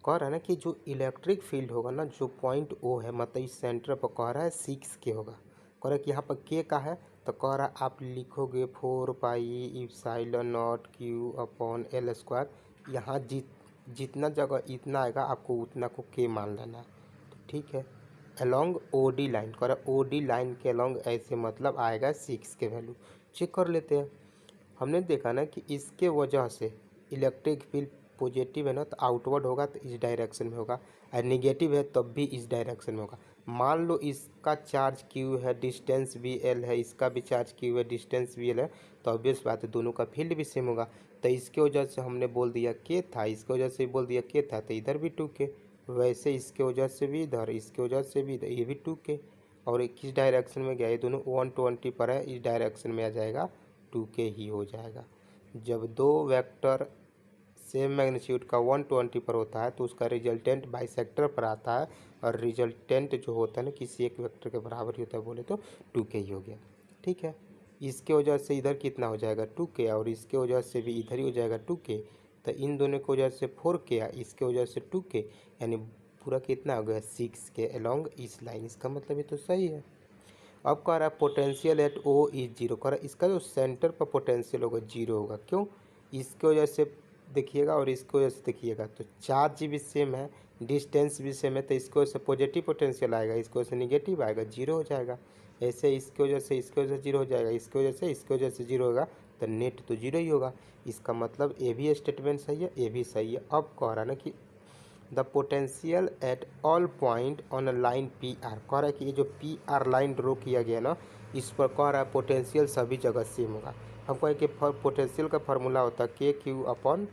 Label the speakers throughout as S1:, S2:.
S1: कह रहा है ना कि जो इलेक्ट्रिक फील्ड होगा ना, जो पॉइंट ओ है, मतलब इस सेंटर पर कह रहा है 6K होगा। कह रहा है कि यहाँ पर K का है, तो कह रहा है आप लिखोगे 4 pi epsilon not Q upon L square. यहाँ जितना जगह इतना आएगा आपको उतना को K मान लेना है। तो ठीक है, अलोंग OD लाइन, कह रहा OD लाइन के अलोंग ऐसे मतलब आएगा 6 वैल्यू। चेक कर लेते हैं। हमने देखा ना कि इसके वजह से इलेक्ट्रिक फील्ड पॉजिटिव है ना, तो आउटवर्ड होगा तो इस डायरेक्शन में होगा, और निगेटिव है तब भी इस डायरेक्शन में होगा। मान लो इसका चार्ज Q है, डिस्टेंस भी L है, इसका भी चार्ज Q है, डिस्टेंस भी L है, तो ऑब्वियस बात है दोनों का फील्ड भी सेम होगा। तो इसके वजह से हमने बोल दिया K था, इसके वजह से बोल दिया K था, तो इधर भी 2K। वैसे इसके वजह से भी इधर, इसके वजह से भी इधर, ये भी 2K। और किस डायरेक्शन में गया, ये दोनों 120 पर है, इस डायरेक्शन में आ जाएगा 2K ही हो जाएगा। जब दो वेक्टर सेम मैग्नीट्यूड का 120 पर होता है तो उसका रिजल्टेंट बाइसेक्टर पर आता है, और रिजल्टेंट जो होता है ना किसी एक वेक्टर के बराबर ही होता है, बोले तो 2K ही हो गया। ठीक है, इसके वजह से इधर कितना हो जाएगा 2K, और इसके वजह से भी इधर ही हो जाएगा 2K। तो इन दोनों की वजह से 4K, इसके वजह से 2K, यानी पूरा कितना हो गया 6K अलोंग इस लाइन। इसका मतलब ये तो सही है। अब कह रहा है potential at O is zero. कह रहा है इसका जो सेंटर पर पोटेंशियल होगा जीरो होगा। क्यों? इसके वजह से देखिएगा और इसकी वजह से देखिएगा, तो चार्ज भी सेम है, डिस्टेंस भी सेम है, तो इसकी वजह से पॉजिटिव पोटेंशियल आएगा, इसकी वजह से निगेटिव आएगा, जीरो हो जाएगा। ऐसे इसकी वजह से इसकी वजह से जीरो हो जाएगा, इसकी वजह से इसकी वजह से जीरो होगा, तो नेट तो जीरो ही होगा। इसका मतलब ये भी स्टेटमेंट सही है, ये भी सही है। अब कह रहा है ना कि the potential at all point on a line PR। कह रहा है कि ये जो PR लाइन ड्रॉ किया गया ना, इस पर कह रहा है पोटेंशियल सभी जगह सेम होगा। हम कहें कि पोटेंशियल का फार्मूला होता है KQ अपॉन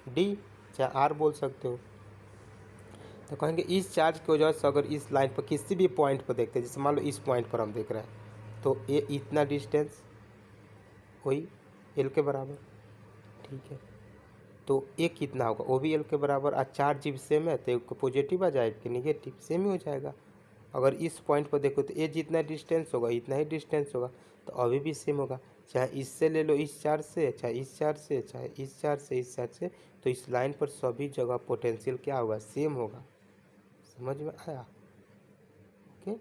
S1: D, चाहे R बोल सकते हो। तो कहेंगे इस चार्ज की वजह से अगर इस लाइन पर किसी भी पॉइंट पर देखते हैं, जैसे मान लो इस पॉइंट पर हम देख रहे हैं, तो ये इतना डिस्टेंस वही L के बराबर। ठीक है, तो एक कितना होगा, वो भी L के बराबर। और चार्ज भी सेम है तो एक पॉजिटिव आ जाएगा कि निगेटिव, सेम ही हो जाएगा। अगर इस पॉइंट पर देखो तो ये जितना डिस्टेंस होगा इतना ही डिस्टेंस होगा, तो अभी भी सेम होगा। चाहे इससे ले लो, इस चार्ज से, चाहे इस चार्ज से, चाहे इस चार्ज से, इस चार्ज से, तो इस लाइन पर सभी जगह पोटेंशियल क्या होगा, सेम होगा। समझ में आया? ओके,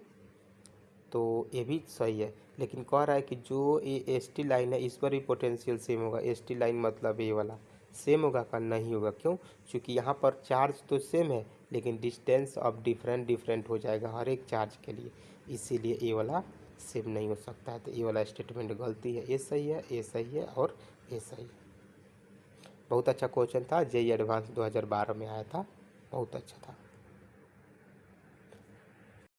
S1: तो ये भी सही है। लेकिन कह रहा है कि जो ये ST लाइन है इस पर भी पोटेंशियल सेम होगा। ST लाइन मतलब ये वाला सेम होगा का नहीं होगा। क्यों? क्योंकि यहाँ पर चार्ज तो सेम है लेकिन डिस्टेंस अब डिफरेंट हो जाएगा हर एक चार्ज के लिए, इसीलिए ये वाला सेम नहीं हो सकता है। तो ये वाला स्टेटमेंट गलती है। ये सही है, ये सही है और ये सही है। बहुत अच्छा क्वेश्चन था, JEE एडवांस 2012 में आया था, बहुत अच्छा था।